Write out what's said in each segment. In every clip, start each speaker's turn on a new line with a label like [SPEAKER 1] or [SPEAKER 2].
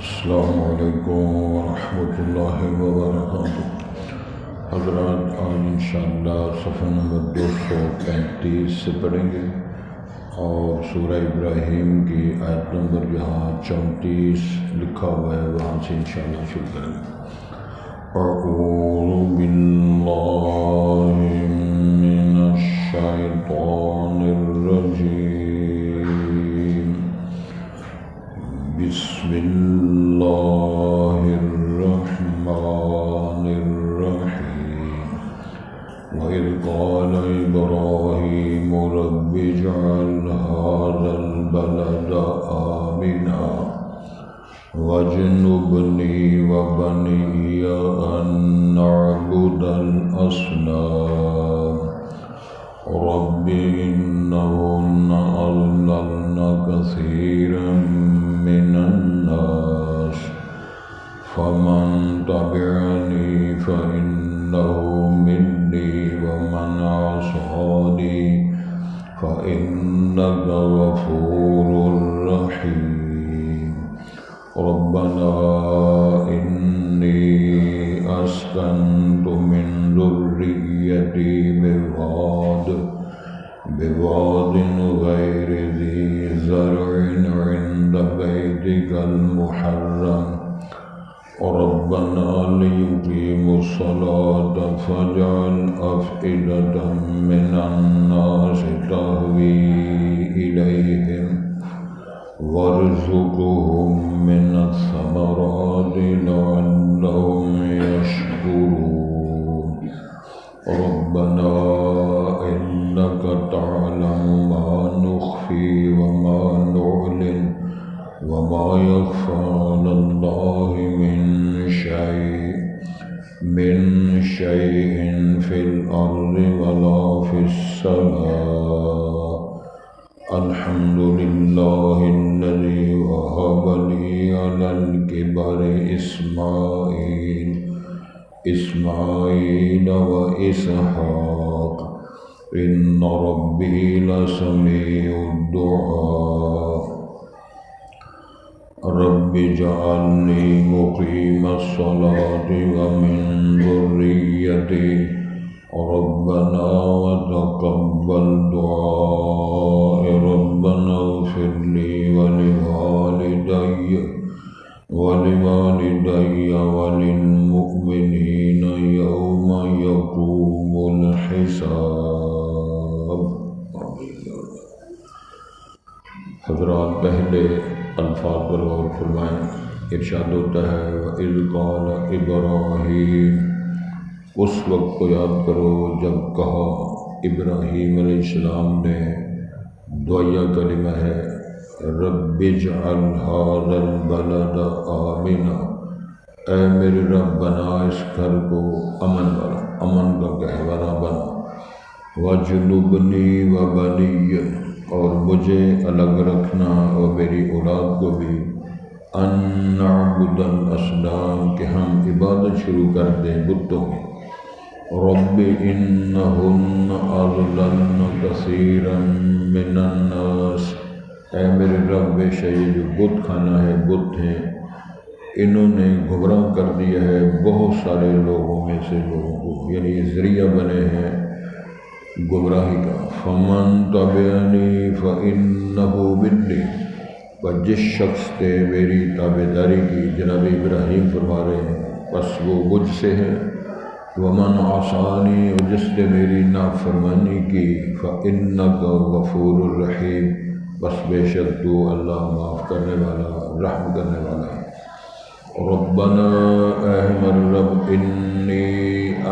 [SPEAKER 1] السلام علیکم ورحمۃ اللہ وبرکاتہ۔ حضرات، آج انشاءاللہ صفحہ نمبر 235 سے پڑھیں گے اور سورہ ابراہیم کی آیت نمبر جہاں 34 لکھا ہوا ہے وہاں سے انشاءاللہ شروع کریں گے۔ اعوذ باللہ من الشیطان الرجیم، بسم اللہ الرحمن الرحیم۔ وَإِذْ قَالَ إِبْرَاهِيمُ رَبِّ اجْعَلْ هَٰذَا الْبَلَدَ آمِنًا وَاجْنُبْنِي وَبَنِيَّ أَن نَّعْبُدَ الْأَصْنَامَ رَبِّ إِنَّهُنَّ أَضْلَلْنَ كَثِيرًا مِّنَ النَّاسِ فَمَن تَبِعَنِي فَإِنَّهُ مِنِّي وَمَنْ عَصَانِي فَإِنَّكَ غَفُورٌ رَّحِيمٌ۔ رَبَّنَا إِنِّي أَسْكَنتُ مِن ذُرِّيَّتِي بِوَادٍ غَيْرِ ذِي زَرْعٍ عِندَ بَيْتِكَ الْمُحَرَّمِ رَبَّنَا لِيُقِيمُوا الصَّلَاةَ فَاجْعَلْ أَفْئِدَةً مِّنَ النَّاسِ تَهْوِي إِلَيْهِمْ وَارْزُقْهُم مِّنَ الثَّمَرَاتِ لَعَلَّهُمْ يَشْكُرُونَ۔ رَبَّنَا إِنَّكَ تَعْلَمُ مَا نُخْفِي وَمَا نُعْلِنُ وَمَا يَخْفَىٰ عَلَى اللَّهِ مِن شَيْءٍ فِي الْأَرْضِ وَلَا فِي السَّمَاءِ۔ الْحَمْدُ لِلَّهِ الَّذِي وَهَبَ لِي عَلَى الْكِبَرِ إِسْمَاعِيلَ وَإِسْحَاقَ إِنَّ رَبِّي لَسَمِيعُ الدُّعَاءِ۔ رَبِّ اجْعَلْنِي مُقِيمَ الصَّلَاةِ وَمِن ذُرِّيَّتِي رَبَّنَا وَتَقَبَّلْ دُعَاءِ رَبَّنَا اغْفِرْ لِي وَلِوَالِدَيَّ وَلِلْمُؤْمِنِينَ يَوْمَ يَقُومُ الْحِسَابُ۔ حضرات، پہلے الفاظ پر غور فرمائیں۔ ارشاد ہوتا ہے وَإِذْ قَالَ إِبْرَاهِيمُ، اس وقت کو یاد کرو جب کہا ابراہیم علیہ السلام نے، دعائیہ کلمہ ہے، رب اجعل هذا البلد آمنا، اے میرے رب بنا اس گھر کو امن والا، امن کا گہوارہ بنا، وَاجْنُبْنِي وَبَنِيَّ، اور مجھے الگ رکھنا اور میری اولاد کو بھی، أَن نَّعْبُدَ الْأَصْنَامَ، کہ ہم عبادت شروع کر دیں بتوں کی، رَبِّ إِنَّهُنَّ أَضْلَلْنَ كَثِيرًا مِّنَ النَّاسِ، اے میرے رب بے شک یہ جو بت خانہ ہے، بت ہیں، انہوں نے گمراہ کر دیا ہے بہت سارے لوگوں میں سے لوگوں کو، یعنی یہ ذریعہ بنے ہیں گمراہی کا۔ فَمَن تَبِعَنِي فَإِنَّهُ مِنِّي، پر جس شخص نے میری تابعداری کی، جناب ابراہیم فرما رہے ہیں، بس وہ مجھ سے ہے، وَمَنْ عَصَانِي، اور جس نے میری نافرمانی کی، فَإِنَّكَ غَفُورٌ رَّحِيمٌ، بس بے شک تو اللہ معاف کرنے والا، رحم کرنے والا ہے۔ ربنا، اے ہمارے رب، انی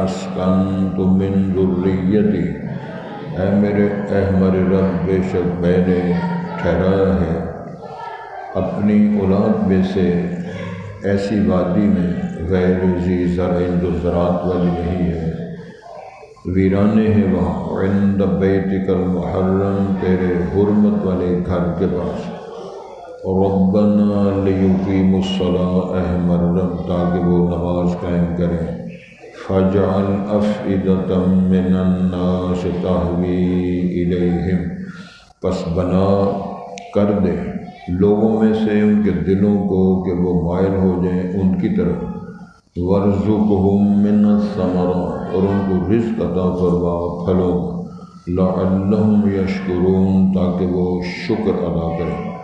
[SPEAKER 1] اسکنت من ذریتی، اے ہمارے رب بے شک میں نے ٹھہرایا ہے اپنی اولاد میں سے ایسی وادی میں، غیر ذی زرع، جو زراعت والی نہیں ہے، ویرانے ہیں وہاں، عند بیتک المحرم، تیرے حرمت والے گھر کے پاس، ربنا لیقیموا الصلاۃ، اے ہمارے رب تاکہ وہ نماز قائم کریں، فَاجْعَلْ أَفْئِدَةً مِّنَ النَّاسِ تَهْوِي إِلَيْهِمْ، پس بنا کر دے لوگوں میں سے ان کے دلوں کو کہ وہ مائل ہو جائیں ان کی طرف، وارزقہم من الثمرات، اور ان کو رزق عطا فرما پھلوں کا، لعلہم یشکرون، تاکہ وہ شکر ادا کریں۔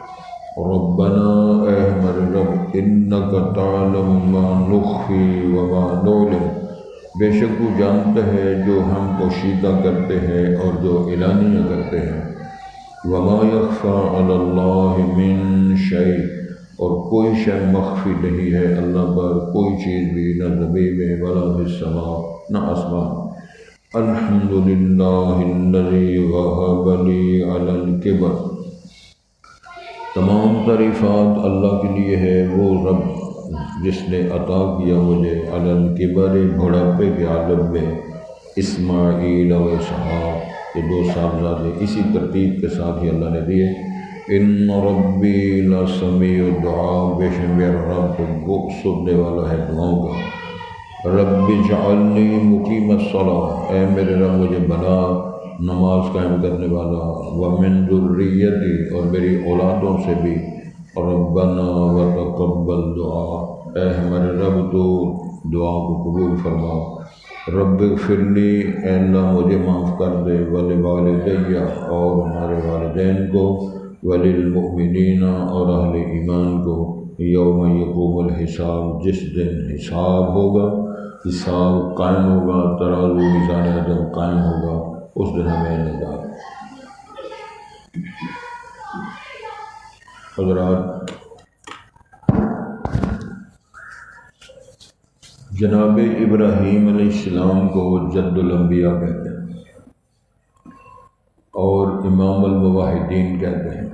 [SPEAKER 1] ربنا، اے ہمارے رب، انک تعلم ما نخفی وما نعلن، بے شک تو جانتا ہے جو ہم پوشیدہ کرتے ہیں اور جو اعلانیہ کرتے ہیں۔ وما یخفی علی اللہ من شیء، اور کوئی شے مخفی نہیں ہے اللہ پر، کوئی چیز بھی، نہ زمین میں ولا فی السماء، نہ آسمان۔ الحمدللہ الذی وہب لی علی الکبر، تمام تعریفات اللہ کے لیے ہے، وہ رب جس نے عطا کیا مجھے علی الکبر، بڑھاپے کے عالم میں، اسماعیل و اسحاق، یہ دو صاحبزادے اسی ترتیب کے ساتھ ہی اللہ نے دیے۔ ان ربی لسمیع الدعاء، بے شک میرا رب تو سننے والا ہے دعاؤں کا۔ رب اجعلنی مقیم الصلاۃ، اے میرے رب مجھے بنا نماز قائم کرنے والا، ومن ذریتی، اور میری اولادوں سے بھی، ربنا وتقبل دعا، اے ہمارے رب تو دعا کو قبول فرما۔ رب اغفر لی، اے اللہ مجھے معاف کر دے، ولوالدی، اور ہمارے والدین کو، وللمؤمنین، اور اہل ایمان کو، یوم یقوم الحساب، جس دن حساب ہوگا، حساب قائم ہوگا، ترازو میزان عدل قائم ہوگا، اس دن ہمیں نجات۔ حضرات، جناب ابراہیم علیہ السلام کو جد الانبیاء کہتے ہیں اور امام الموحدین کہتے ہیں۔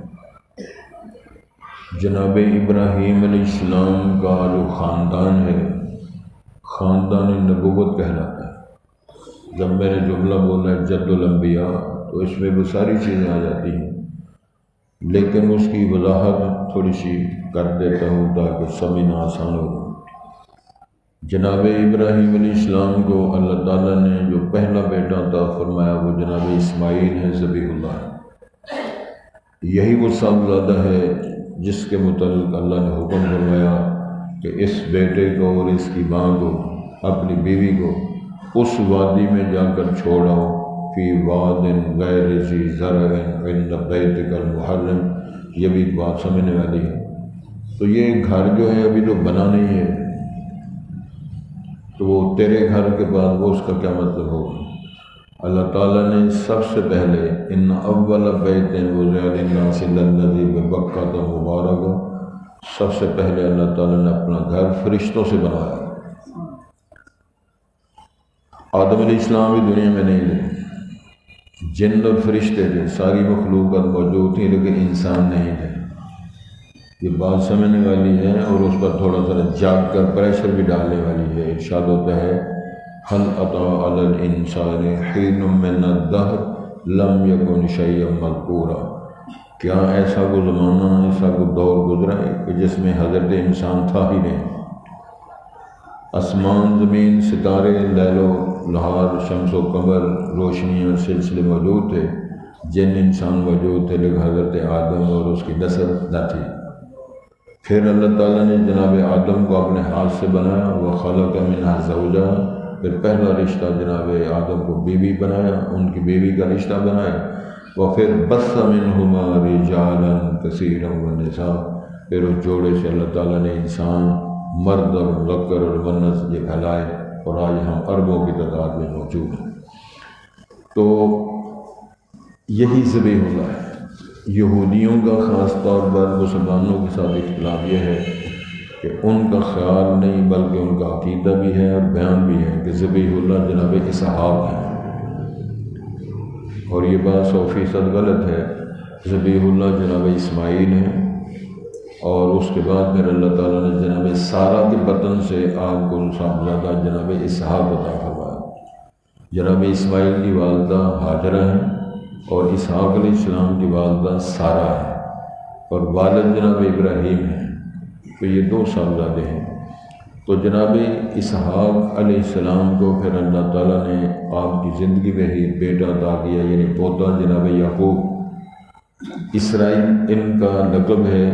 [SPEAKER 1] جناب ابراہیم علیہ السلام کا جو خاندان ہے، خاندان نبوت کہلاتا ہے۔ جب میں نے جملہ بولا ہے جد الانبیاء، تو اس میں وہ ساری چیزیں آ جاتی ہیں، لیکن اس کی وضاحت تھوڑی سی کر دیتا ہوں تاکہ سمجھنا آسان ہو۔ جناب ابراہیم علیہ السلام کو اللہ تعالیٰ نے جو پہلا بیٹا عطا فرمایا وہ جناب اسماعیل ہے، ذبیح اللہ ہے۔ یہی وہ صاحبزادہ ہے جس کے متعلق اللہ نے حکم فرمایا کہ اس بیٹے کو اور اس کی ماں کو، اپنی بیوی کو، اس وادی میں جا کر چھوڑاؤ، فی واد غیر ذی زرع عند بیتک المحرم۔ یہ بھی بات سمجھنے والی ہے۔ تو یہ گھر جو ہے ابھی تو بنا نہیں ہے، تو وہ تیرے گھر کے بعد وہ اس کا کیا مطلب ہوگا؟ اللہ تعالیٰ نے سب سے پہلے ان اول بیت وضع للناس الذی ببکۃ مبارک، سب سے پہلے اللہ تعالیٰ نے اپنا گھر فرشتوں سے بنایا۔ آدم علیہ السلام بھی دنیا میں نہیں تھے، جن اور فرشتے تھے، ساری مخلوقات موجود تھی، لیکن انسان نہیں تھے۔ یہ بات سمجھنے والی ہے اور اس پر تھوڑا سا جاگ کر پریشر بھی ڈالنے والی ہے۔ ارشاد ہوتا ہے هل أتى على الإنسان حين من الدهر لم يكن شيئا مذكورا، کیا ایسا کوئی زمانہ، ایسا کوئی دور گزرا ہے کہ جس میں حضرت انسان تھا ہی نہیں؟ آسمان، زمین، ستارے، لیل و نہار، شمس و قمر، روشنیاں، سلسلے موجود تھے، جن انسان موجود تھے، لیکن حضرت آدم اور اس کی نسل نہ تھی۔ پھر اللہ تعالیٰ نے جناب آدم کو اپنے ہاتھ سے بنایا، وَخَلَقَ مِنْهَا زَوْجَهَا، پھر پہلا رشتہ جناب آدم کو بیوی بنایا، ان کی بیوی کا رشتہ بنایا، وَپھر بَثَّ مِنْهُمَا رِجَالًا كَثِيرًا وَنِسَاءً، پھر اس جوڑے سے اللہ تعالیٰ نے انسان، مرد اور مذکر اور مؤنث یہ پھیلائے، اور آج ہم اربوں کی تعداد میں موجود ہیں۔ تو یہی ذبیح اللہ ہے۔ یہودیوں کا خاص طور پر مسلمانوں کے ساتھ اختلاف یہ ہے کہ ان کا خیال نہیں بلکہ ان کا عقیدہ بھی ہے اور بیان بھی ہے کہ ذبیح اللہ جناب اسحاق ہے، اور یہ بات 100% غلط ہے۔ ذبیح اللہ جناب اسماعیل ہے، اور اس کے بعد پھر اللہ تعالیٰ نے جناب سارہ کے بطن سے آپ کو صاحبزادہ جناب اسحاق عطا فرمایا۔ جناب اسماعیل کی والدہ ہاجرہ ہیں، اور اسحاق علیہ السلام کی والدہ سارہ ہے، اور والد جناب ابراہیم ہیں۔ تو یہ دو صاحبزادے ہیں۔ تو جناب اسحاق علیہ السلام کو پھر اللہ تعالیٰ نے آپ کی زندگی میں ہی بیٹا عطا کیا، یعنی پوتا جناب یعقوب۔ اسرائیل ان کا لقب ہے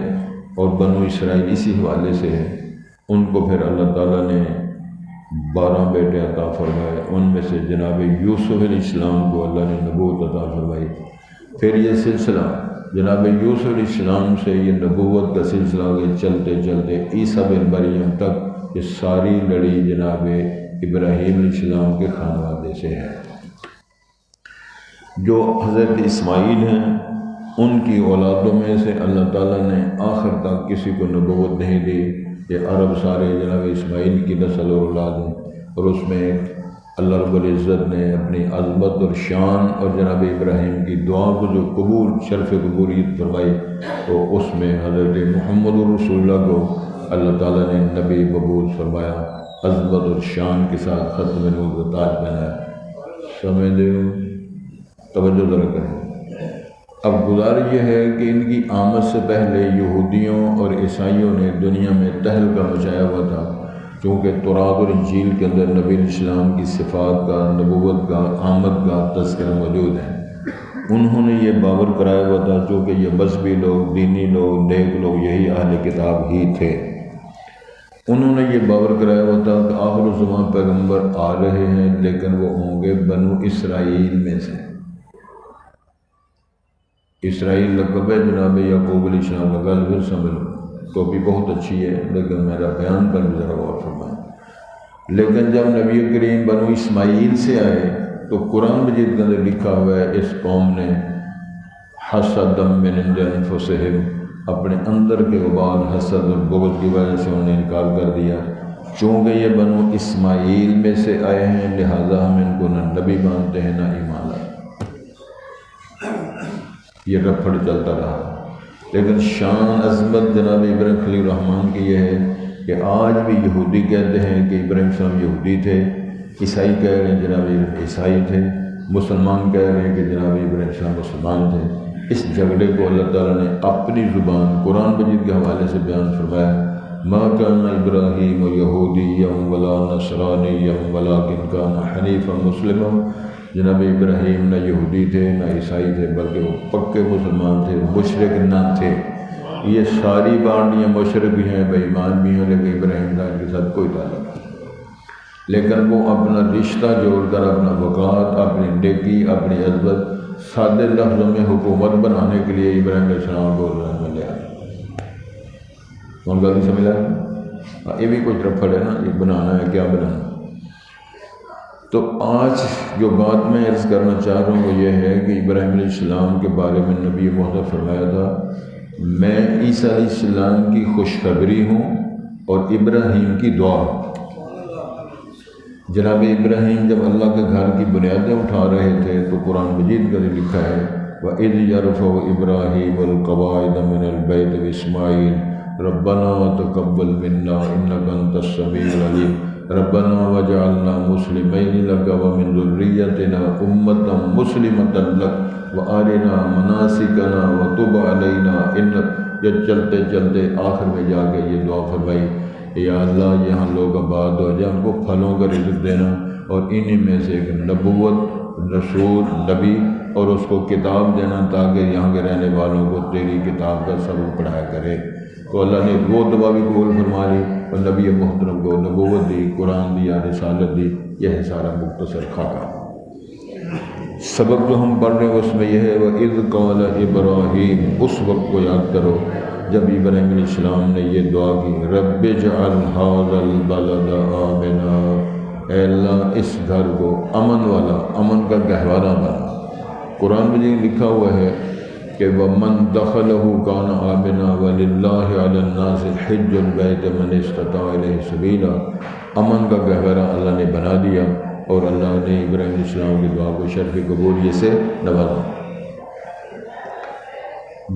[SPEAKER 1] اور بنو اسرائیل اسی حوالے سے ہے۔ ان کو پھر اللہ تعالیٰ نے 12 بیٹے عطا فرمائے، ان میں سے جناب یوسف علیہ السلام کو اللہ نے نبوت عطا فرمائی۔ پھر یہ سلسلہ جناب یوسف علیہ السلام سے یہ نبوت کا سلسلہ آگے چلتے چلتے عیسیٰ بن مریم تک یہ ساری لڑی جناب ابراہیم علیہ السلام کے خانوادے سے ہے۔ جو حضرت اسماعیل ہیں ان کی اولادوں میں سے اللہ تعالیٰ نے آخر تک کسی کو نبوت نہیں دی۔ یہ عرب سارے جناب اسماعیل کی نسل اور اولاد ہیں، اور اس میں اللہ رب العزت نے اپنی عظمت اور شان اور جناب ابراہیم کی دعا کو جو قبول شرف قبولیت فرمائی، تو اس میں حضرت محمد رسول اللہ کو اللہ تعالیٰ نے نبی قبول فرمایا، عظمت اور شان کے ساتھ ختم نبوت کا تاج پہنایا۔ سمجھ دے توجہ ذرا کریں۔ اب گزارش یہ ہے کہ ان کی آمد سے پہلے یہودیوں اور عیسائیوں نے دنیا میں تہلکہ مچایا ہوا تھا، چونکہ تورات اور انجیل کے اندر نبی علیہ السلام کی صفات کا، نبوت کا، آمد کا تذکرہ موجود ہے۔ انہوں نے یہ باور کرایا ہوا تھا چونکہ یہ مذہبی لوگ، دینی لوگ، نیک لوگ یہی اہل کتاب ہی تھے۔ انہوں نے یہ باور کرایا ہوا تھا کہ آخر الزمان پیغمبر آ رہے ہیں، لیکن وہ ہوں گے بنو اسرائیل میں سے۔ اسرائیل لقب ہے جناب یعقوب علیہ السلام کا، گل پھر سمجھ لو، ٹوپی بہت اچھی ہے لیکن میرا بیان پر بھی ذرا غور فرمائیں۔ لیکن جب نبی کریم بنو اسماعیل سے آئے تو قرآن مجید کے اندر لکھا ہوا ہے اس قوم نے حسدا من عند انفسہم، اپنے اندر کے وبال حسد اور بغض کی وجہ سے انہیں انکار کر دیا۔ چونکہ یہ بنو اسماعیل میں سے آئے ہیں لہذا ہم ان کو نہ نبی مانتے ہیں نہ ایمان لاتے۔ یہ رفڑ چلتا رہا، لیکن شان عظمت جناب ابراہیم خلیل الرحمن کی یہ ہے کہ آج بھی یہودی کہتے ہیں کہ ابراہیم السلام یہودی تھے، عیسائی کہہ رہے ہیں جناب عیسائی تھے، مسلمان کہہ رہے ہیں کہ جناب ابراہیم السلام مسلمان تھے۔ اس جھگڑے کو اللہ تعالیٰ نے اپنی زبان قرآن مجید کے حوالے سے بیان فرمایا، ما کان ابراہیم یہودیا ولا نصرانیا ولکن کان حنیفا مسلما۔ جناب ابراہیم نہ یہودی تھے نہ عیسائی تھے، بلکہ وہ پکے مسلمان تھے، مشرک نہ تھے۔ یہ ساری پارٹیاں مشرک بھی ہیں، بے ایمان بھی ہیں، لیکن ابراہیم کا ان کے ساتھ کوئی تعلق نہیں۔ لیکن وہ اپنا رشتہ جوڑ کر اپنا وقار، اپنی نیکی، اپنی عزت سادے لفظوں میں حکومت بنانے کے لیے ابراہیم علیہ السلام کو میں لے آئے۔ کون غلطی سمجھ آیا؟ یہ بھی کچھ رفڑ ہے نا، یہ بنانا ہے، کیا بنانا۔ تو آج جو بات میں عرض کرنا چاہ رہا ہوں وہ یہ ہے کہ ابراہیم علیہ السلام کے بارے میں نبی محمد فرمایا تھا، میں عیسیٰ علیہ السلام کی خوشخبری ہوں اور ابراہیم کی دعا۔ جناب ابراہیم جب اللہ کے گھر کی بنیادیں اٹھا رہے تھے تو قرآن مجید کا لکھا ہے وَإِذْ يَرْفَعُ إِبْرَاهِيمُ الْقَوَاعِدَ مِنَ الْبَيْتِ وَإِسْمَاعِيلُ رَبَّنَا تَقَبَّلْ مِنَّا إِنَّكَ أَنْتَ السَّمِيعُ الْعَلِيمُ رَبَّنَا وَاجْعَلْنَا مُسْلِمَيْنِ لَكَ وَمِنْ ذُرِّيَّتِنَا أُمَّةً مُسْلِمَةً لَكَ وَأَرِنَا مَنَاسِكَنَا وَتُبْ عَلَيْنَا إِنَّكَ۔ یہ چلتے چلتے آخر میں جا کے یہ دعا فرمائی، یا اللہ یہاں لوگ آباد ہو جائیں، ان کو پھلوں کا رزق دینا، اور انہی میں سے ایک نبوت، رسول، نبی اور اس کو کتاب دینا تاکہ یہاں کے رہنے والوں کو تیری کتاب کا سبق پڑھایا کرے۔ تو اللہ نے وہ دعا بھی قبول فرما لی اور نبی محترم کو نبوت دی، قرآن دیا، رسالت دی۔ یہ ہے سارا مختصر خاکہ۔ سبق جو ہم پڑھ رہے ہیں اس میں یہ ہے وَإِذْ قَالَ إِبْرَاهِيمُ، اس وقت کو یاد کرو جب ابراہیم علیہ السلام نے یہ دعا کی، رب اجعل هذا البلد آمنا، اے اللہ اس گھر کو امن والا، امن کا گہوارہ بنا۔ قرآن میں یہ لکھا ہوا ہے کہ وَمَن دَخَلَهُ كَانَ آمِنًا وَلِلَّهِ عَلَى النَّاسِ حِجُّ الْبَيْتِ مَنِ اسْتَطَاعَ إِلَيْهِ سَبِيلًا۔ امن کا گہوارہ اللہ نے بنا دیا اور اللہ نے ابراہیم علیہ السلام کی دعا کو شرف قبولیت سے نوازا۔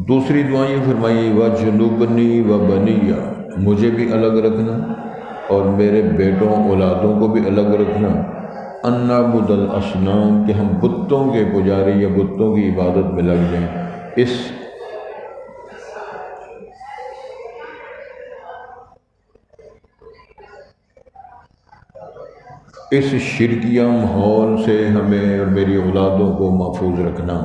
[SPEAKER 1] دوسری دعائیں فرمائی وَجْنُبْنِي وَبَنِيَّ، مجھے بھی الگ رکھنا اور میرے بیٹوں اولادوں کو بھی الگ رکھنا، أَن نَعْبُدَ الْأَصْنَامَ، کہ ہم بتوں کے پجاری یا بتوں کی عبادت میں لگ جائیں۔ اس شرکیہ ماحول سے ہمیں اور میری اولادوں کو محفوظ رکھنا۔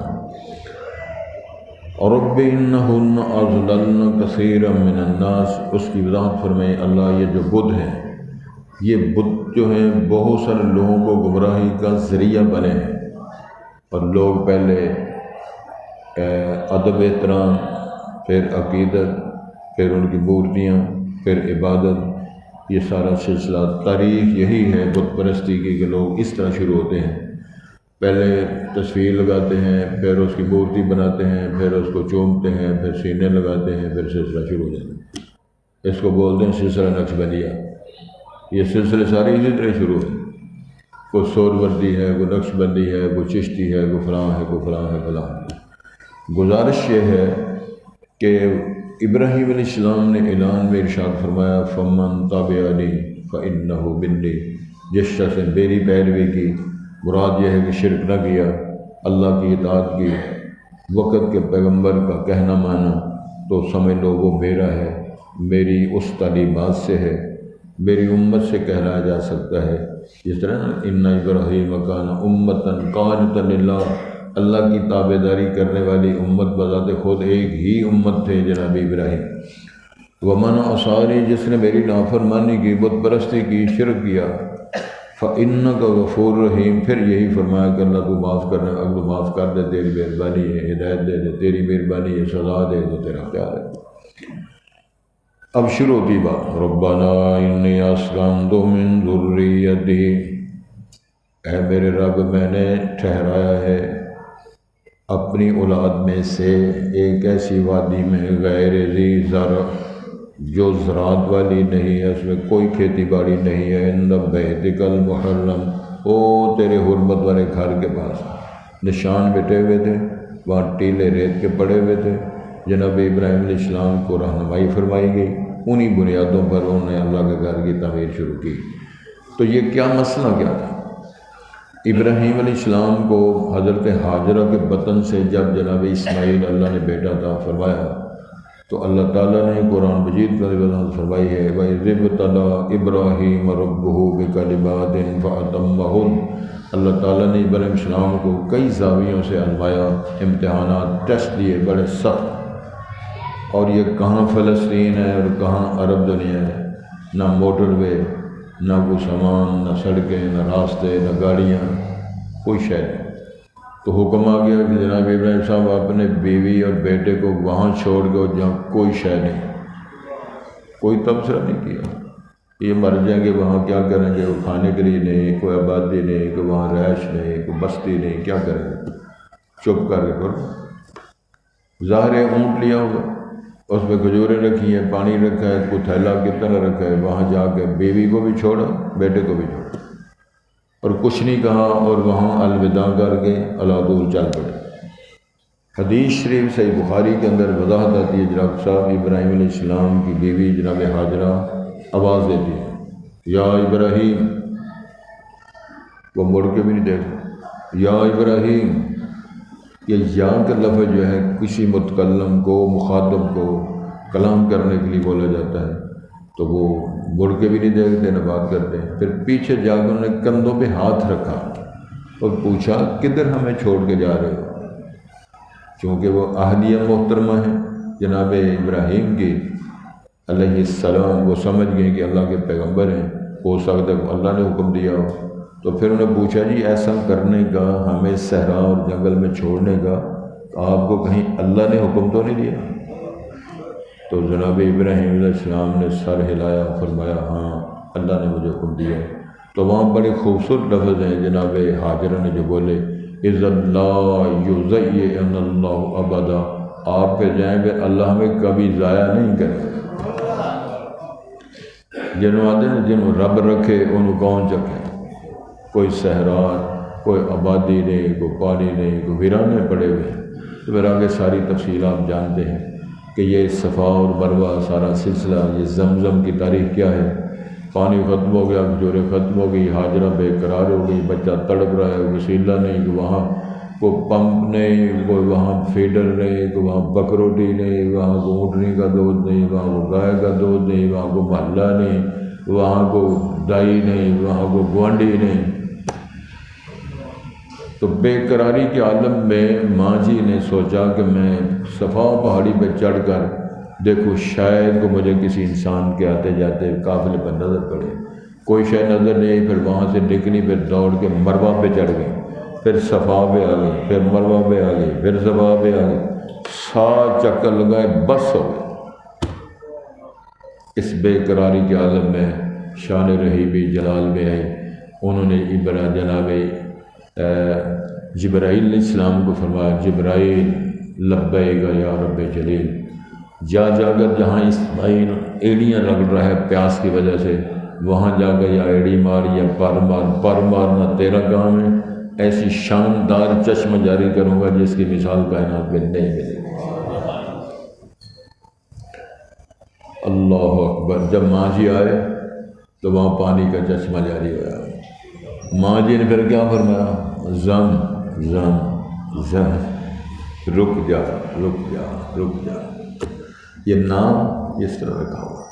[SPEAKER 1] رب انہن اضللن کثیرا من الناس، اس کی وضاحت فرمائے اللہ یہ جو بت ہیں، یہ بت جو ہیں بہت سارے لوگوں کو گمراہی کا ذریعہ بنے ہیں، اور لوگ پہلے ادب احترام، پھر عقیدت، پھر ان کی مورتیاں، پھر عبادت، یہ سارا سلسلہ تاریخ یہی ہے بت پرستی کی کہ لوگ اس طرح شروع ہوتے ہیں، پہلے تصویر لگاتے ہیں، پھر اس کی مورتی بناتے ہیں، پھر اس کو چومتے ہیں، پھر سینے لگاتے ہیں، پھر سلسلہ شروع ہو جاتا ہے۔ اس کو بولتے ہیں سلسلہ نقشبندیہ۔ یہ سلسلے سارے اسی طرح شروع ہیں، کوئی سہروردی ہے، کوئی نقشبندی ہے، کوئی چشتی ہے، کوئی فلاں ہے، کوئی فلاں ہے، فلاں ہے۔ گزارش یہ ہے کہ ابراہیم علیہ السلام نے اعلان میں ارشاد فرمایا فمن تابعنی فإنہ منی، جس شخص نے میری پیروی کی، مراد یہ ہے کہ شرک نہ کیا، اللہ کی اطاعت کی، وقت کے پیغمبر کا کہنا مانا، تو سمجھ لو وہ میرا ہے، میری اس تعلیمات سے ہے، میری امت سے کہلایا جا سکتا ہے۔ جس طرح ان ابراہیم کان امۃ قانتا للہ، اللہ کی تابع داری کرنے والی امت بذات خود ایک ہی امت تھے جناب ابراہیم۔ ومن عصانی، جس نے میری نافرمانی کی، بت پرستی کی، شرک کیا، فإنک غفور رحیم، پھر یہی فرمایا کہ اللہ تو معاف کرنا، اگر تو معاف کر دے تیری مہربانی ہے، ہدایت دے دے تیری مہربانی ہے، سزا دے تو تیرا پیار ہے۔ اب شروع ہوتی بات، ربنا انی اسکنت من ذریتی، اے میرے رب میں نے ٹھہرایا ہے اپنی اولاد میں سے ایک ایسی وادی میں غیر ذی زرع، جو زراعت والی نہیں ہے، اس میں کوئی کھیتی باڑی نہیں ہے، عند بیتک المحرم، او تیرے حرمت والے گھر کے پاس نشان بیٹھے ہوئے تھے، وہاں ٹیلے ریت کے پڑے ہوئے تھے، جناب ابراہیم علیہ السلام کو رہنمائی فرمائی گئی، انہی بنیادوں پر انہوں نے اللہ کے گھر کی تعمیر شروع کی۔ تو یہ کیا مسئلہ کیا تھا؟ ابراہیم علیہ السلام کو حضرت حاجرہ کے بطن سے جب جناب اسماعیل اللہ نے بیٹا عطا فرمایا، تو اللہ تعالیٰ نے قرآن مجید کا وضاحت فرمائی ہے وَإِذِ ابْتَلَىٰ إِبْرَاهِيمَ رَبُّهُ بِكَلِمَاتٍ فَأَتَمَّهُنَّ، اللہ تعالیٰ نے ابراہیم السلام کو کئی زاویوں سے آزمایا، امتحانات، ٹیسٹ دیے بڑے سخت، اور یہ کہاں فلسطین ہے اور کہاں عرب دنیا ہے، نہ موٹر وے، نہ کوئی سامان، نہ سڑکیں، نہ راستے، نہ گاڑیاں، کوئی شے نہیں۔ تو حکم آ گیا کہ جناب ابراہیم صاحب اپنے بیوی اور بیٹے کو وہاں چھوڑ کے جہاں کوئی شے نہیں، کوئی تبصرہ نہیں کیا، یہ مر جائیں گے وہاں کیا کریں گے، وہ کھانے کے لیے نہیں، کوئی آبادی نہیں، کوئی وہاں رہائش نہیں، کوئی بستی نہیں، کیا کریں گے، چپ کر کے کرو۔ ظاہر ہے اونٹ لیا ہوگا، اس میں کھجوریں رکھی ہیں، پانی رکھا ہے، کوئی تھیلا کی طرح رکھا ہے، وہاں جا کے بیوی کو بھی چھوڑا، بیٹے کو بھی چھوڑا، اور کچھ نہیں کہا، اور وہاں الوداع کر کے اللہ دور چل پڑے۔ حدیث شریف صحیح بخاری کے اندر وضاحت آتی ہے، جناب صاحب ابراہیم علیہ السلام کی بیوی جناب حاجرہ آواز دیتی ہے یا ابراہیم، وہ مڑ کے بھی نہیں دیکھتا، یا ابراہیم، یہ یا کا لفظ جو ہے کسی متکلم کو، مخاطب کو کلام کرنے کے لیے بولا جاتا ہے، تو وہ مڑ کے بھی نہیں دیکھتے، نہ بات کرتے۔ پھر پیچھے جا کر انہوں نے کندھوں پہ ہاتھ رکھا اور پوچھا کدھر ہمیں چھوڑ کے جا رہے ہو؟ چونکہ وہ اہلیہ محترمہ ہیں جناب ابراہیم کی علیہ السلام، وہ سمجھ گئے کہ اللہ کے پیغمبر ہیں، ہو سکتا ہے اللہ نے حکم دیا ہو۔ تو پھر انہوں نے پوچھا جی ایسا کرنے کا، ہمیں صحرا اور جنگل میں چھوڑنے کا، آپ کو کہیں اللہ نے حکم تو نہیں دیا؟ تو جناب ابراہیم علیہ السلام نے سر ہلایا، فرمایا ہاں اللہ نے مجھے حکم دیا۔ تو وہاں بڑے خوبصورت لفظ ہیں جناب حاجرہ نے جو بولے، اِذَا اللَّهُ يُزَيِّئَنَ اللَّهُ أَبَدًا، آپ پہ جائیں گے اللہ ہمیں کبھی ضائع نہیں کرے۔ جنہوں آتے ہیں جنہوں رب رکھے انہوں کون چکے، کوئی صحرا، کوئی آبادی نہیں، کوئی پانی نہیں، کوئی ویرانے پڑے ہوئے۔ تو پھر آگے ساری تفصیل آپ جانتے ہیں کہ یہ صفا اور مروہ سارا سلسلہ، یہ زمزم کی تاریخ کیا ہے۔ پانی ختم ہو گیا، کھجوریں ختم ہو گئی، حاجرہ بے قرار ہو گئی، بچہ تڑپ رہا ہے، وسیلہ نہیں، کہ وہاں کوئی پمپ نہیں، کوئی وہاں فیڈر نہیں، کوئی وہاں بکروٹی نہیں، وہاں کو اونٹنی کا دودھ نہیں، وہاں کو گائے کا دودھ نہیں، وہاں کو محلہ نہیں، وہاں کو دائی نہیں، وہاں کو گوانڈی نہیں۔ تو بے قراری کے عالم میں ماں جی نے سوچا کہ میں صفا پہاڑی پہ چڑھ کر دیکھو شاید کو مجھے کسی انسان کے آتے جاتے قافلے پر نظر پڑے، کوئی شے نظر نہیں آئی، پھر وہاں سے نکلی، پھر دوڑ کے مروہ پہ چڑھ گئی، پھر صفا پہ آ گئی، پھر مروہ پہ آ گئی، پھر صفا پہ آ گئی، 7 چکر لگائے، بس ہو گئے۔ اس بے قراری کے عالم میں شان رحیبی جلال میں آئی، انہوں نے جناب جبرائیل علیہ السلام کو فرمایا، جبرائیل لبیک یا رب جلیل، جا کر جہاں اسماعیل ایڑیاں رگڑ رہا ہے پیاس کی وجہ سے، وہاں جا کر یا ایڑی مار یا پر مارنا تیرا کام ہے، ایسی شاندار چشمہ جاری کروں گا جس کی مثال کائنات میں نہیں ملے گی۔ اللہ اکبر۔ جب ماں جی آئے تو وہاں پانی کا چشمہ جاری ہوا۔ ماں جی نے پھر کیا فرمایا، زم زم زم، رک جا رک جا رک جا۔ یہ نام اس طرح رکھا ہوا۔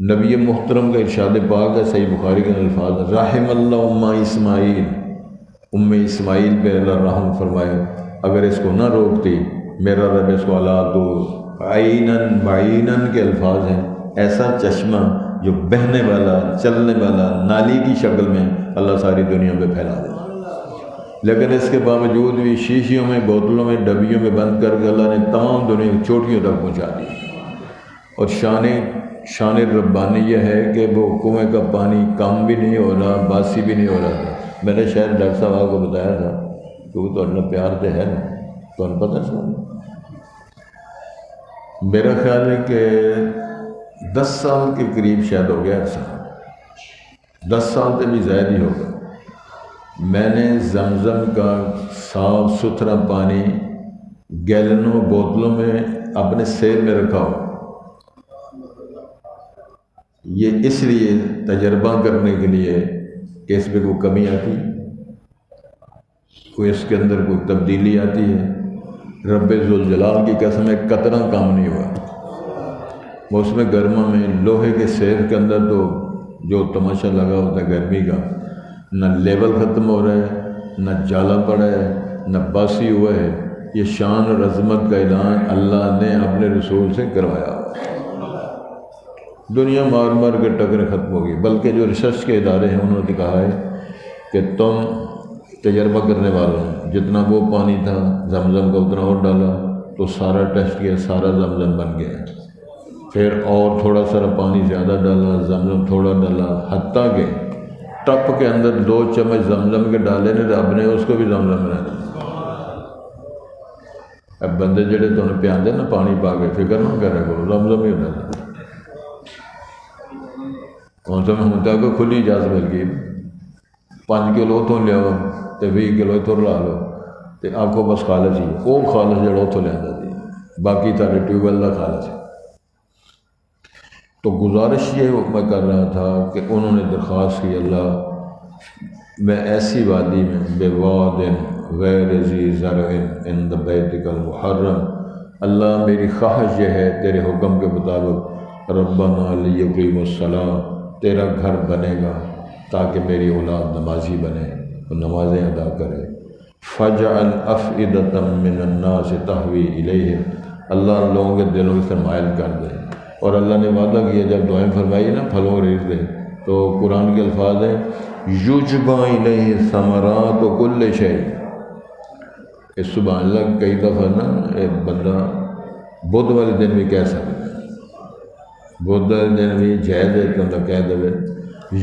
[SPEAKER 1] نبی محترم کا ارشاد پاک ہے، صحیح بخاری کے الفاظ، رحم اللہ ام اسماعیل، ام اسماعیل پہ اللہ رحم فرمائے، اگر اس کو نہ روکتی میرا رب اس کو اللہ تو عینن بعینن کے الفاظ ہیں، ایسا چشمہ جو بہنے والا چلنے والا نالی کی شکل میں اللہ ساری دنیا میں پھیلا دے، لیکن اس کے باوجود بھی شیشیوں میں، بوتلوں میں، ڈبیوں میں بند کر کے اللہ نے تمام دنیا کی چوٹیوں تک پہنچا دی۔ اور شان ربانی یہ ہے کہ وہ کنویں کا پانی کم بھی نہیں ہو رہا، باسی بھی نہیں ہو رہا تھا۔ میں نے شاید ڈاکٹر صاحب آپ کو بتایا تھا، کیونکہ تو اللہ پیار تو ہے نا، تو ان پتہ سن، میرا خیال ہے کہ 10 سال کے قریب شاید ہو گیا عرصہ، 10 سال سے بھی زائد ہی ہوگا، میں نے زمزم کا صاف ستھرا پانی گیلنوں بوتلوں میں اپنے سیر میں رکھا ہو، یہ اس لیے تجربہ کرنے کے لیے کہ اس میں کوئی کمی آتی، کوئی اس کے اندر کوئی تبدیلی آتی ہے۔ رب ذوالجلال کی قسم ایک قطرہ کام نہیں ہوا۔ موسم گرما میں لوہے کے سیر کے اندر تو جو تماشا لگا ہوتا ہے گرمی کا، نہ لیول ختم ہو رہا ہے، نہ جالا پڑا ہے، نہ باسی ہوا ہے، یہ شان اور عظمت کا اعلان اللہ نے اپنے رسول سے کروایا۔ دنیا مار مار کے ٹکریں ختم ہو گئی، بلکہ جو ریسرچ کے ادارے ہیں انہوں نے کہا ہے کہ تم تجربہ کرنے والوں جتنا وہ پانی تھا زمزم کا اتنا اور ڈالا تو سارا ٹیسٹ کیا، سارا زمزم بن گیا، پھر اور تھوڑا سارا پانی زیادہ ڈالا، زمزم تھوڑا ڈالا، حتیٰ کہ ٹپ کے اندر 2 چمچ زمزم کے ڈالے نے رب نے اس کو بھی زمزم بنا دیا۔ اب بندے جڑے تو انہیں پیاندے نا پانی پا کے فکر نہ کر رہے کرو، زمزم ہی ہوتا ہے۔ کون سا میں ہوتا ہے کہ کھلی اجازت مل گئی، 5 کلو اتوں لیا تو 20 کلو اتوں لا لو، تو آپ کو بس خالص ہی وہ خالص جڑا اتوں لیا جی، باقی تارے ٹیوب ویل کا خالص ہے۔ تو گزارش یہ میں کر رہا تھا کہ انہوں نے درخواست کی، اللہ میں ایسی وادی میں بے واد غیر ذی زرع عند بیتک المحرم، اللہ میری خواہش یہ ہے تیرے حکم کے مطابق، ربنا لیقیموا الصلاۃ، تیرا گھر بنے گا تاکہ میری اولاد نمازی بنے اور نمازیں ادا کرے، فجعل افئدۃ من الناس تہوی الیہم، اللہ لوگوں کے دلوں سے مائل کر دے۔ اور اللہ نے وعدہ کیا جب دعائیں فرمائی نا پھلوں رزق دے، تو قرآن کے الفاظ ہیں یجبا الیہ ثمرات کل شیء۔ اس سبحان اللہ کئی دفعہ نا ایک بندہ بدھ والے دن بھی کہہ سکتا ہے، بدھ والے دن بھی جائز ہے کہ اللہ کہہ دے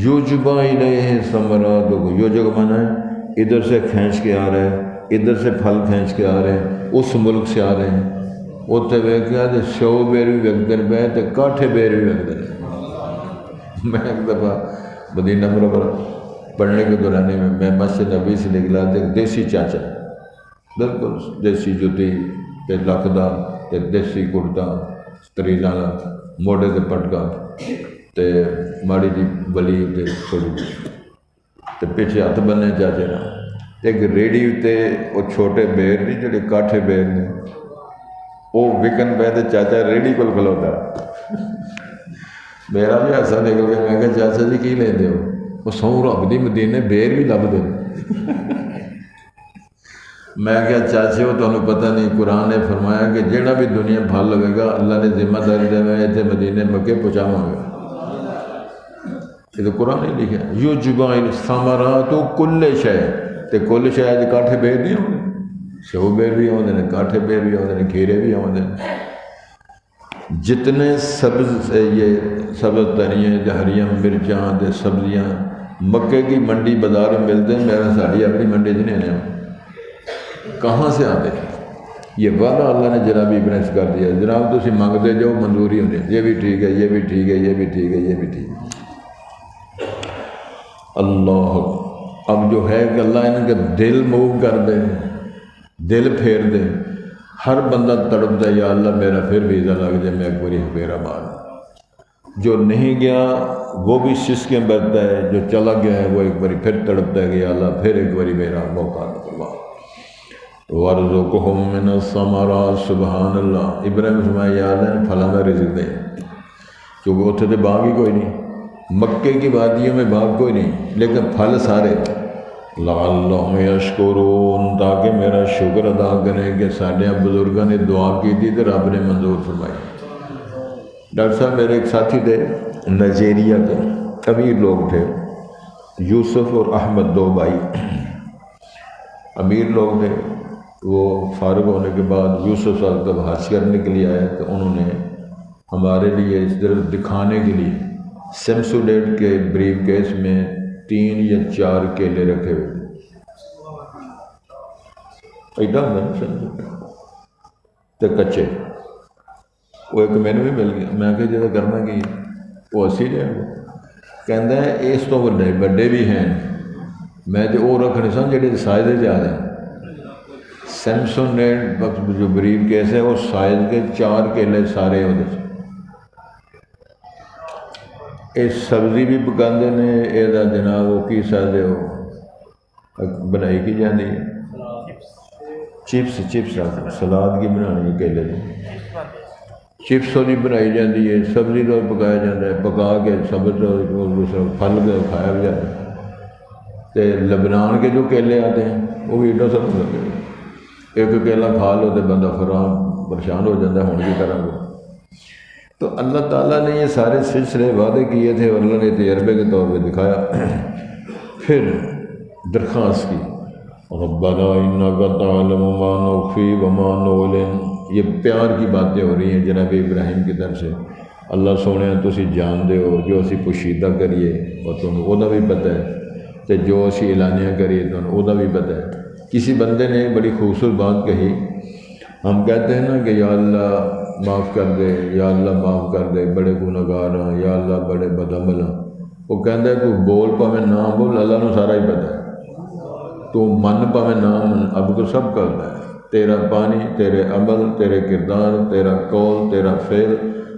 [SPEAKER 1] یجبا الیہ ثمرات، یوجب مانا ہے ادھر سے کھینچ کے آ رہے ہیں، ادھر سے پھل کھینچ کے آ رہے ہیں، اس ملک سے آ رہے ہیں، اتنے ویکیا تو 100 بیر بھی وکتے پہ تو کاٹھے بیر بھی وکتے ہیں۔ میں ایک دفعہ مدینہ منورہ پڑھنے کے دوران میں مسجد نبی سے نکلا تو ایک دیسی چاچا، بالکل دیسی جوتی تے لکھدا تے دیسی کرتا تریزاں موڑے تے پٹکا تے ماڑی جی بلی تے تھوڑی تے پیچھے ہاتھ بننے چاچے نا، ایک ریڑھی تے وہ چھوٹے بیر نہیں جڑے کاٹھے بیر نے وہ وکن پہ تو چاچا ریڑھی کو کھلوتا، میرا بھی ہاسا نکل گیا، میں کہا چاچا جی کی لیندے ہو؟ وہ سو رب دی مدینے بیر بھی لب دے میں کیا چاچے ہو تمہیں پتہ نہیں، قرآن نے فرمایا کہ جہاں بھی دنیا پھل لگے گا اللہ نے ذمہ داری دے میں اتنے مدینے مکے پہنچاواں گا۔ یہ تو قرآن نے لکھا یو جبائل ثمرات کل شے، تے کل شے دے کاٹھے بیر نہیں ہوندے، شوبے بھی ہوندے نے، کاٹھے بیر بھی ہوندے نے، کھیرے بھی ہوندے نے، جتنے سبز یہ سبز تریاں ہریاں مرچاں تے سبزیاں مکے کی منڈی بازار میں ملتے ہیں، میرا ساڑی اپنی منڈی سے نہیں آنے کہاں سے آتے ہیں؟ یہ وعدہ اللہ نے جناب ابراہیم سے کر دیا، جناب تسی مانگتے جاؤ منظوری ہونے، یہ بھی ٹھیک ہے، یہ بھی ٹھیک ہے، یہ بھی ٹھیک ہے، یہ بھی ٹھیک ہے۔ اللہ اب جو ہے کہ اللہ ان کے دل موو کر دے، دل پھیر دے، ہر بندہ تڑپتا ہے یا اللہ میرا پھر ویزا لگ جائے، میں ایک باری میرا بار۔ جو نہیں گیا وہ بھی سسکیں برتا ہے، جو چلا گیا ہے وہ ایک باری پھر تڑپتا ہے کہ یا اللہ پھر ایک باری میرا موقع کروا۔ وَارْزُقْهُم مِّنَ الثَّمَرَاتِ سبحان اللہ، ابراہیم فرمایا یا اللہ پھلاں کا رزق دے، کیونکہ اتنے تو باغ ہی کوئی نہیں، مکے کی وادیوں میں باغ کوئی نہیں لیکن پھل سارے۔ لَعَلَّهُمْ يَشْكُرُونَ، تاکہ میرا شکر ادا کریں کہ ساڈے بزرگوں نے دعا کی تھی تو رب نے منظور فرمائی۔ ڈاکٹر صاحب میرے ایک ساتھی تھے نائجیریا کے، امیر لوگ تھے، یوسف اور احمد، دو بھائی امیر لوگ تھے۔ وہ فارغ ہونے کے بعد یوسف صاحب جب حج کرنے کے لیے آئے تو انہوں نے ہمارے لیے اس طرح دکھانے کے لیے سیمسوڈیٹ کے بریف کیس میں 3 یا 4 کیلے رکھے ہوئے تھے، ایڈا ہوتا نا تو کچے، وہ ایک مینو بھی مل گیا۔ میں کہ جب کرنا کی وہ اسی لے کہندا ہے اس تو بڑے بھی ہیں، میں تو وہ رکھنے سن جہے سائز سے زیادہ ہیں۔ سیمسون نے جو بریف کیس ہے وہ سائز کے 4 کیلے سارے ہوتے، یہ سبزی بھی پکاندے نے، یہ جناب وہ کی سائز ہے وہ بنائی کی جاتی ہے، چپس سلاد کی بنانی ہے، کیلے کی چپس بھی بنائی جاتی ہے، سبزی تو پکایا جاتا ہے، پکا کے سبز پھل کے کھایا بھی جاتا ہے۔ لبنان کے جو کیلے آتے ہیں وہ بھی ایڈا سب لگے، ایک کیلا کھا لو تو بندہ فرام پریشان ہو جاتا ہے، ہوں کی کریں گے۔ تو اللہ تعالیٰ نے یہ سارے سلسلے وعدے کیے تھے اور اللہ نے تجربے کے طور پہ دکھایا۔ پھر درخواست کی ربنا انک تعلم ما نخفی وما نعلن، یہ پیار کی باتیں ہو رہی ہیں جناب ابراہیم کی طرف سے۔ اللہ سونے تسی جان دے ہو جو اسی پوشیدہ کریے اور تمہیں وہ بھی پتہ ہے، تو جو اسی اعلانیہ کریے تو وہ بھی پتہ ہے۔ کسی بندے نے بڑی خوبصورت بات کہی، ہم کہتے ہیں نا کہ یا اللہ معاف کر دے، یا اللہ معاف کر دے، بڑے گنہگار ہاں، یا اللہ بڑے بدعمل ہاں۔ وہ کہتا ہے تو بول پاویں نہ بول، اللہ نے سارا ہی پتہ ہے، تو من پاویں نہ من، اب تو سب کرتا ہے، تیرا پانی، تیرے عمل، تیرے کردار، تیرا قول، تیرا فعل،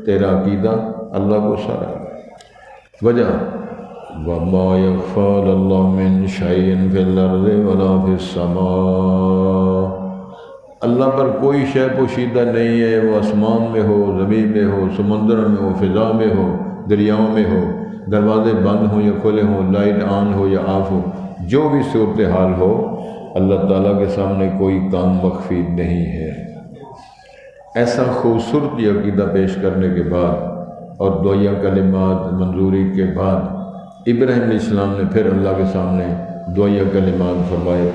[SPEAKER 1] تیرا عقیدہ، اللہ کو سارا وجہ وَمَا يَخْفَى عَلَى اللَّهِ مِنْ شَيْءٍ فِي الْأَرْضِ وَلَا فِي السَّمَاءِ، اللہ پر کوئی شے پوشیدہ نہیں ہے، وہ آسمان میں ہو، زمین میں ہو، سمندر میں ہو، فضا میں ہو، دریاؤں میں ہو، دروازے بند ہوں یا کھلے ہوں، لائٹ آن ہو یا آف ہو، جو بھی صورتحال ہو اللہ تعالیٰ کے سامنے کوئی کام مخفی نہیں ہے۔ ایسا خوبصورت یہ عقیدہ پیش کرنے کے بعد اور دعائیہ کلمات منظوری کے بعد ابراہیم علیہ السلام نے پھر اللہ کے سامنے دعائیہ کلمات فرمائے،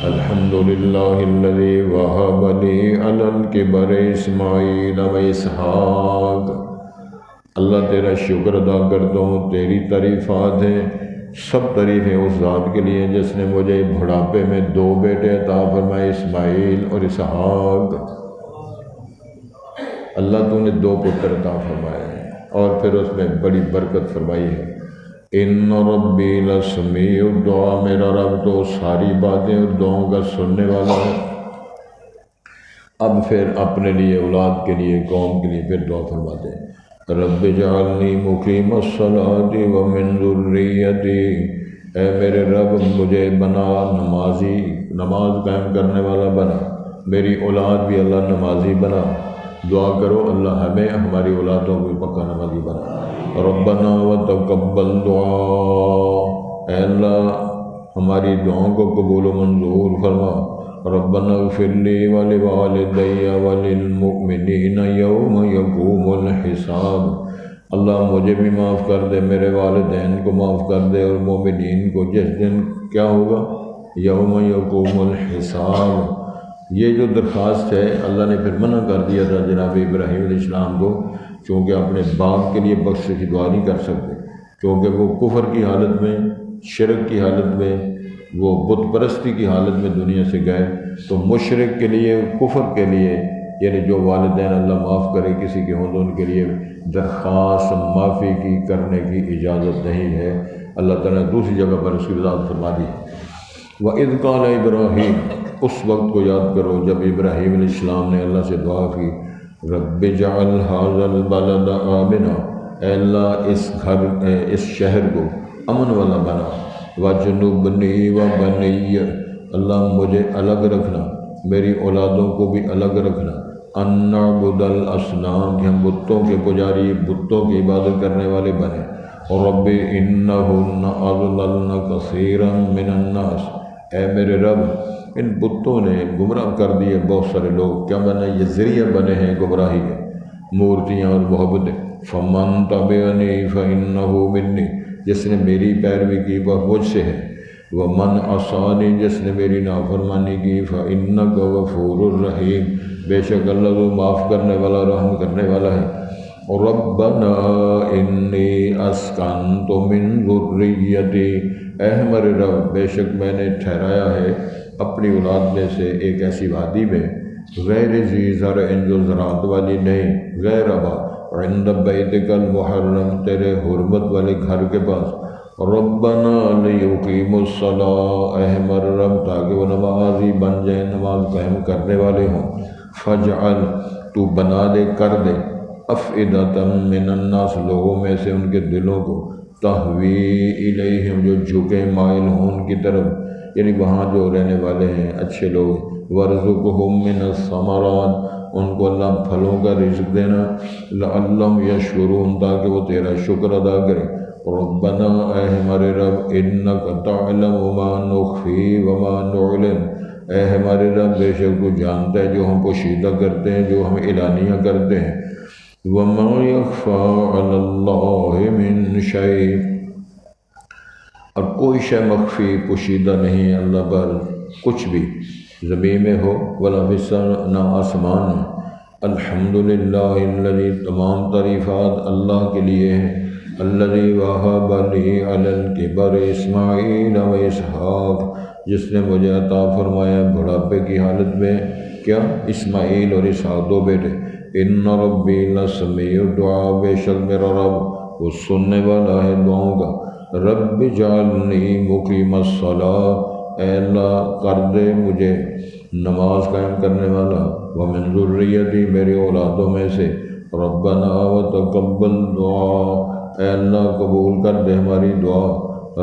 [SPEAKER 1] الحمدللہ الذی وہب لی علی الکبر اسماعیل و اسحاق، اللہ تیرا شکر ادا کرتا ہوں، تیری تعریفات ہیں، سب تعریفیں اس ذات کے لیے جس نے مجھے بڑھاپے میں 2 بیٹے عطا فرمائے، اسماعیل اور اسحاق۔ اللہ تو نے 2 پتر عطا فرمائے ہیں اور پھر اس میں بڑی برکت فرمائی ہے۔ ان ربی لسمیع الدعاء، میرا رب تو ساری باتیں اور دعاؤں کا سننے والا ہے۔ اب پھر اپنے لیے، اولاد کے لیے، قوم کے لیے پھر دعا فرماتے ہیں، رب اجعلنی مقیم الصلاۃ ومن ذریتی، اے میرے رب مجھے بنا نمازی، نماز قائم کرنے والا بنا، میری اولاد بھی اللہ نمازی بنا۔ دعا کرو اللہ ہمیں ہماری اولادوں کو پکا نمازی بنا۔ ربنا وتقبل دعا، اے اللہ ہماری دعاؤں کو قبول و منظور فرما۔ ربنا اغفر لي ولوالدي وللمؤمنین یوم یقوم الحساب۔ اللہ مجھے بھی معاف کر دے، میرے والدین کو معاف کر دے اور مومنین کو جس دن کیا ہوگا، یوم یقوم الحساب۔ یہ جو درخواست ہے اللہ نے پھر منع کر دیا تھا جناب ابراہیم علیہ السلام کو، چونکہ اپنے باپ کے لیے بخشش کی دعا نہیں کر سکتے، کیونکہ وہ کفر کی حالت میں، شرک کی حالت میں، وہ بت پرستی کی حالت میں دنیا سے گئے۔ تو مشرک کے لیے، کفر کے لیے، یعنی جو والدین اللہ معاف کرے کسی کے ہوں تو ان کے لیے درخواست معافی کی کرنے کی اجازت نہیں ہے۔ اللہ تعالیٰ نے دوسری جگہ پر اس کی وضاحت فرما دی۔ وَإِذْ قَالَ إِبْرَاهِيمُ، اس وقت کو یاد کرو جب ابراہیم علیہ السلام نے اللہ سے دعا کی، رب اجعل هذا البلد آمنا، اے اللہ اس شہر کو امن والا بنا، وجنبنی وبنی، اللہ مجھے الگ رکھنا، میری اولادوں کو بھی الگ رکھنا، ان نعبد الاصنام، کہ ہم بتوں کے پجاری، بتوں کی عبادت کرنے والے بنے، اور رب انہن اضللن کثیرا من الناس، اے میرے رب ان بتوں نے گمراہ کر دیے بہت سارے لوگ، کیا بنے، یہ ذریعہ بنے ہیں گمراہی کے، مورتیاں اور محبتیں۔ فمن تبعنی فانہ منی، جس نے میری پیروی کی وہ مجھ سے ہے، ومن عصانی، جس نے میری نافرمانی کی، فانک غفور الرحیم، بے شک اللہ تو معاف کرنے والا، رحم کرنے والا ہے۔ ربنا انی اسکنت من ذریتی، اے ہمارے رب بے شک میں نے ٹھہرایا ہے اپنی اولاد میں سے ایک ایسی وادی میں، غیر ذی زرع، جو زراعت والی نہیں، غیر آباد، عند بیتک المحرم، تیرے حرمت والے گھر کے پاس، ربنا لیقیموا الصلاۃ، اے ہمارے رب تاکہ وہ نمازی بن جائیں، نماز قائم کرنے والے ہوں، فاجعل، تو بنا دے، کر دے، افئدۃ من الناس، لوگوں میں سے ان کے دلوں کو، تہوی الیہم، جو جھکے مائل ہوں ان کی طرف، یعنی وہاں جو رہنے والے ہیں اچھے لوگ، ورزقہم من الثمرات، ان کو اللہ پھلوں کا رزق دینا، لعلہم یشکرون، تاکہ وہ تیرا شکر ادا کریں۔ ربنا، اے ہمارے رب، انک تعلم ما نخفی وما نعلن، اے ہمارے رب بے شک تو جانتا ہے جو ہم پوشیدہ کرتے ہیں، جو ہم اعلانیہ کرتے ہیں، وما یخفی علی اللہ من شیء، اور کوئی شے مخفی پوشیدہ نہیں ہے اللہ پر، کچھ بھی زمین میں ہو ولا فی السماء، نہ آسمان میں۔ الحمدللہ الذی، تمام تعریفات اللہ کے لیے ہیں، الذی وہب لی علی الکبر اسماعیل و اسحاق، جس نے مجھے عطا فرمایا بڑھاپے کی حالت میں، کیا، اسماعیل اور اسحاق، دو بیٹے۔ ان ربی لسمیع الدعاء، بے شک میرا رب وہ سننے والا ہے دعاؤں کا۔ رب اجعلنی مقیم الصلاۃ، اے اللہ کر دے مجھے نماز قائم کرنے والا، ومن ذریتی، میری اولادوں میں سے، ربنا وتقبل دعا، اے اللہ قبول کر دے ہماری دعا،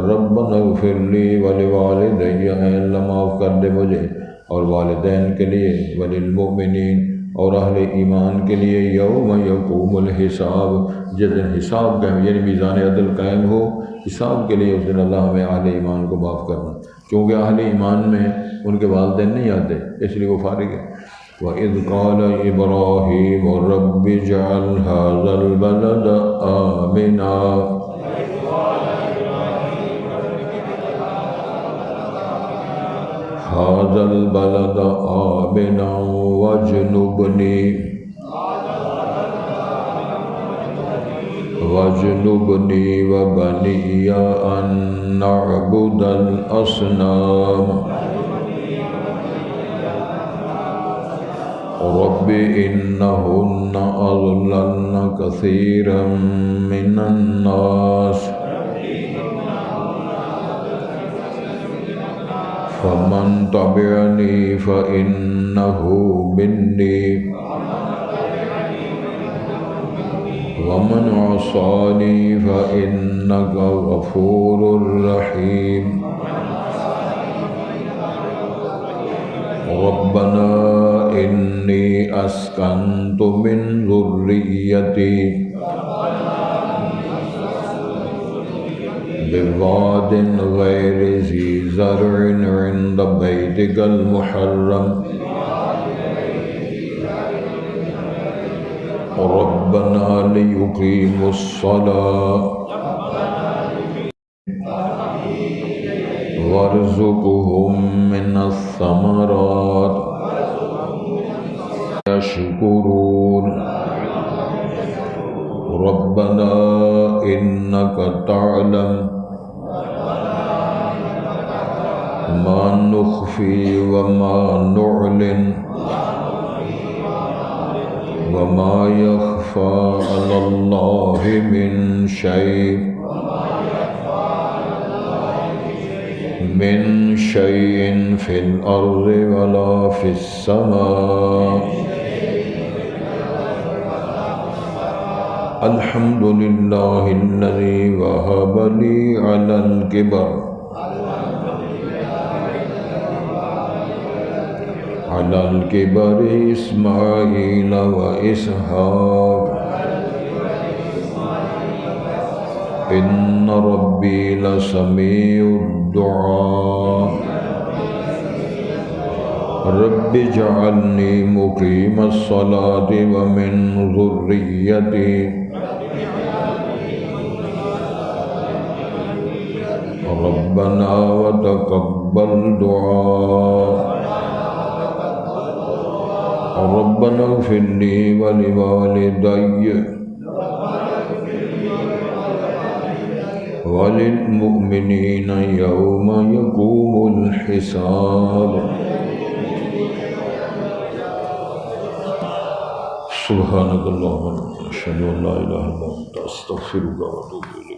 [SPEAKER 1] ربنا اغفر لی ولوالدی، اے اللہ معاف کر دے مجھے اور والدین کے لیے، وللمؤمنین، اور اہل ایمان کے لیے، یوم یقوم الحساب، جس دن حساب قائم، یعنی میزان عدل قائم ہو، حساب کے لیے اس دن اللہ ہمیں اہل ایمان کو معاف کرنا، کیونکہ اہل ایمان میں ان کے والدین نہیں آتے، اس لیے وہ فارغ ہے۔ وَإِذْ قَالَ إِبْرَاهِيمُ رَبِّ اجْعَلْ هَذَا الْبَلَدَ آمِنًا، هَذَا الْبَلَدَ آمِنًا وَاجْنُبْنِي وَبَنِيَّ أَن نَّعْبُدَ الْأَصْنَامَ، رب إنهن أضللن كثيرا من الناس، فمن تبعني فإنه مني، ومن عصاني فإنك غفور رحيم۔ ربنا إني أسكنت من ذريتي بواد غير ذي زرع عند بيتك المحرم ربنا ليقيموا الصلاة وارزقهم من الثمرات يشكرون ربنا إنك تعلم ما نخفي وما نعلن وما يخفى على الله من شيء في الأرض ولا في السماء الحمد لله الذي وهب لي على الكبر إسماعيل وإسحاق إن ربي لسميع الدعاء رب اجعلني مقيم الصلاة ومن ذريتي ربنا وتقبل دعاء ربنا اغفر لي ولوالدي وللمؤمنين يوم يقوم الحساب سبحانك اللهم أشهد أن لا إله إلا أنت أستغفرك وأتوب إليك